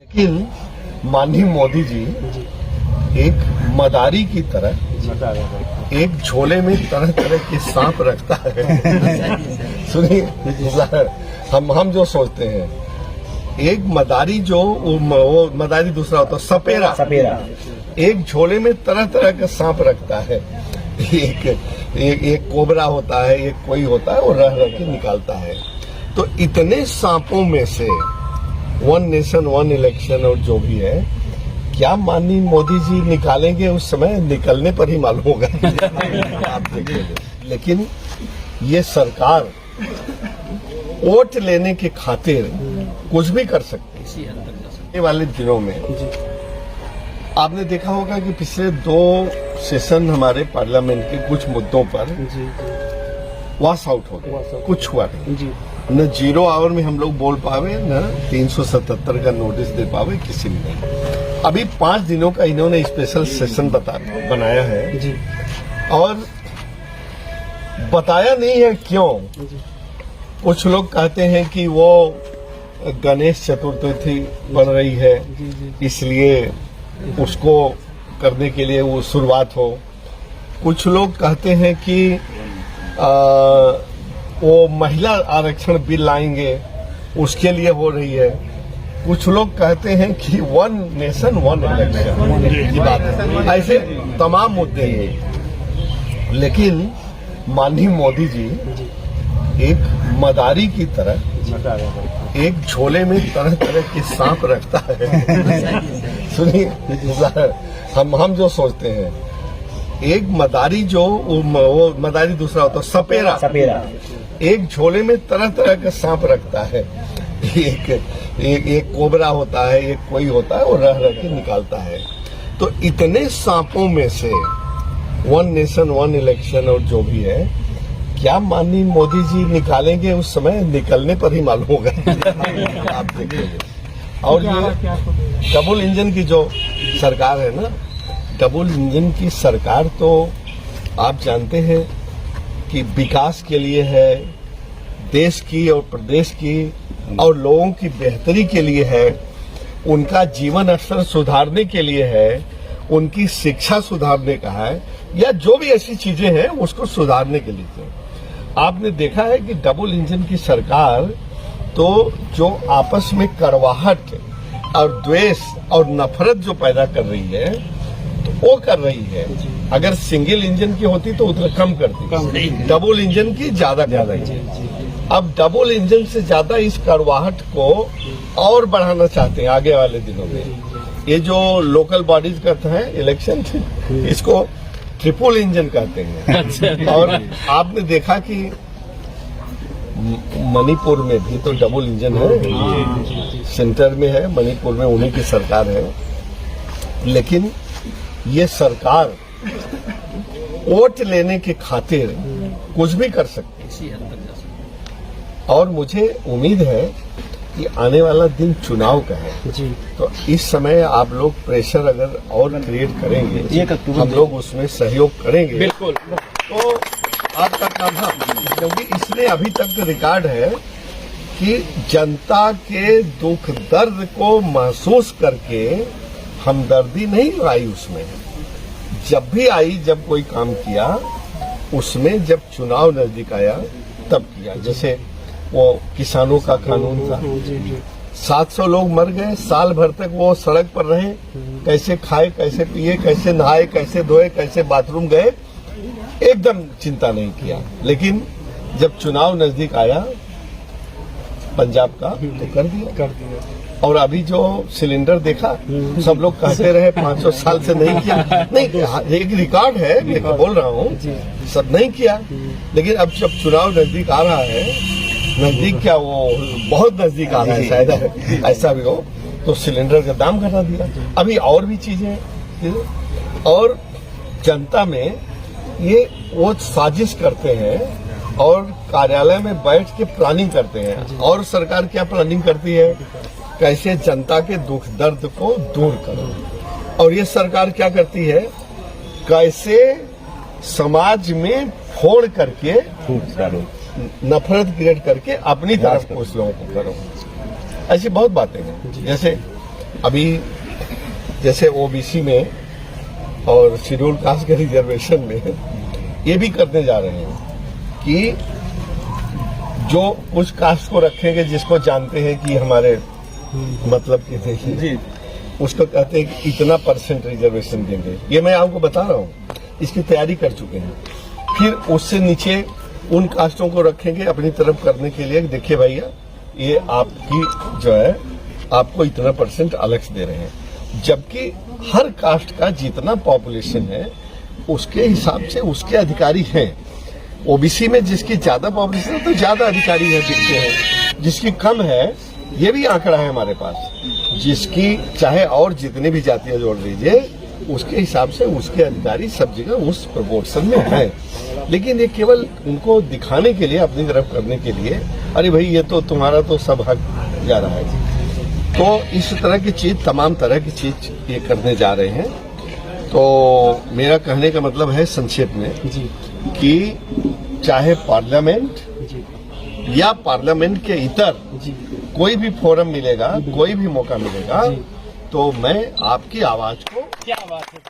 लेकिन माननीय मोदी जी एक मदारी की तरह एक झोले में तरह तरह के सांप रखता है। सुनिए, हम जो सोचते हैं, एक मदारी वो मदारी दूसरा होता है सपेरा। एक झोले में तरह तरह का सांप रखता है। एक कोबरा होता है, एक कोई होता है, वो रह के निकालता है। तो इतने सांपों में से वन नेशन वन इलेक्शन और जो भी है, क्या माननीय मोदी जी निकालेंगे? उस समय निकलने पर ही मालूम होगा। आप देखिए, लेकिन ये सरकार वोट लेने के खातिर कुछ भी कर सकती है। आने वाले दिनों में आपने देखा होगा कि पिछले 2 सेशन हमारे पार्लियामेंट के कुछ मुद्दों पर वॉश आउट हो गए, कुछ हुआ नहीं। न 0 आवर में हम लोग बोल पावे, न 377 का नोटिस दे पावे, किसी ने नहीं। अभी 5 दिनों का इन्होंने स्पेशल सेशन बनाया है और बताया नहीं है क्यों। कुछ लोग कहते हैं कि वो गणेश चतुर्थी बन रही है, इसलिए उसको करने के लिए वो शुरुआत हो। कुछ लोग कहते हैं कि वो महिला आरक्षण बिल लाएंगे, उसके लिए हो रही है। कुछ लोग कहते हैं कि वन नेशन वन इलेक्शन की बात है। ऐसे तमाम मुद्दे हैं, लेकिन माननीय मोदी जी एक मदारी की तरह एक झोले में तरह तरह के सांप रखता है। सुनिए, हम जो सोचते हैं, एक मदारी वो मदारी दूसरा होता है सपेरा। एक झोले में तरह तरह का सांप रखता है। एक कोबरा होता है, एक कोई होता है, वो रह के निकालता है। तो इतने सांपों में से वन नेशन वन इलेक्शन और जो भी है, क्या माननीय मोदी जी निकालेंगे? उस समय निकलने पर ही मालूम होगा। आप देखिए, और ये डबल इंजन की जो सरकार है ना, डबल इंजन की सरकार तो आप जानते हैं कि विकास के लिए है, देश की और प्रदेश की और लोगों की बेहतरी के लिए है, उनका जीवन स्तर सुधारने के लिए है, उनकी शिक्षा सुधारने का है, या जो भी ऐसी चीजें हैं उसको सुधारने के लिए है। आपने देखा है कि डबल इंजन की सरकार तो जो आपस में कड़वाहट और द्वेष और नफरत जो पैदा कर रही है, तो वो कर रही है। अगर सिंगल इंजन की होती तो उतना कम करती, डबल इंजन की ज्यादा कर रही है। अब डबल इंजन से ज्यादा इस कड़वाहट को और बढ़ाना चाहते हैं आगे वाले दिनों में। ये जो लोकल बॉडीज करते हैं इलेक्शन, इसको ट्रिपल इंजन कहते हैं। और आपने देखा कि मणिपुर में भी तो डबल इंजन है, सेंटर में है, मणिपुर में उन्हीं की सरकार है। लेकिन ये सरकार वोट लेने के खातिर कुछ भी कर सकती है। और मुझे उम्मीद है कि आने वाला दिन चुनाव का है, तो इस समय आप लोग प्रेशर अगर और क्रिएट करेंगे, हम लोग उसमें सहयोग करेंगे। बिल्कुल। तो आपका काम है, क्योंकि इसलिए अभी तक रिकॉर्ड है कि जनता के दुख दर्द को महसूस करके हमदर्दी नहीं आई उसमें। जब भी आई, जब कोई काम किया, उसमें जब चुनाव नजदीक आया तब किया। जैसे वो किसानों का कानून था, 700 लोग मर गए, साल भर तक वो सड़क पर रहे, कैसे खाए, कैसे पिए, कैसे नहाए, कैसे धोए, कैसे बाथरूम गए, एकदम चिंता नहीं किया। लेकिन जब चुनाव नजदीक आया पंजाब का, तो कर दिया। और अभी जो सिलेंडर देखा, सब लोग कहते रहे 500 साल से नहीं किया। नहीं, एक रिकॉर्ड है, मैं बोल रहा हूँ, सब नहीं किया। लेकिन अब जब चुनाव नजदीक आ रहा है, नजदीक क्या, वो बहुत नजदीक आ रहा है, शायद ऐसा भी हो, तो सिलेंडर का दाम घटा दिया। अभी और भी चीजें, और जनता में ये वो साजिश करते हैं और कार्यालय में बैठ के प्लानिंग करते हैं। और सरकार क्या प्लानिंग करती है? कैसे जनता के दुख दर्द को दूर करो। और ये सरकार क्या करती है? कैसे समाज में फोड़ करके नफरत क्रिएट करके अपनी तरफ कुछ लोगों को करो। ऐसी बहुत बातें हैं। जैसे अभी जैसे ओबीसी में और शेड्यूल कास्ट के रिजर्वेशन में ये भी करने जा रहे हैं कि जो उस कास्ट को रखेंगे जिसको जानते हैं कि हमारे मतलब कि देखिए उसको कहते हैं कि इतना % रिजर्वेशन देंगे। ये मैं आपको बता रहा हूँ, इसकी तैयारी कर चुके हैं। फिर उससे नीचे उन कास्टों को रखेंगे अपनी तरफ करने के लिए, देखिए भैया ये आपकी जो है आपको इतना % अलग से दे रहे हैं, जबकि हर कास्ट का जितना पॉपुलेशन है उसके हिसाब से उसके अधिकारी हैं। ओबीसी में जिसकी ज्यादा पॉपुलेशन है तो ज्यादा अधिकारी है दिखते हैं, जिसकी कम है ये भी आंकड़ा है हमारे पास, जिसकी चाहे और जितने भी जातियां जोड़ लीजिए उसके हिसाब से उसके अधिकारी सब जगह उस प्रोपोर्शन में है। लेकिन ये केवल उनको दिखाने के लिए, अपनी तरफ करने के लिए, अरे भाई ये तो तुम्हारा तो सब हक जा रहा है। तो इस तरह की चीज, तमाम तरह की चीज ये करने जा रहे हैं। तो मेरा कहने का मतलब है संक्षेप में कि चाहे पार्लियामेंट या पार्लियामेंट के इतर कोई भी फोरम मिलेगा, कोई भी मौका मिलेगा, तो मैं आपकी आवाज को, क्या बात है।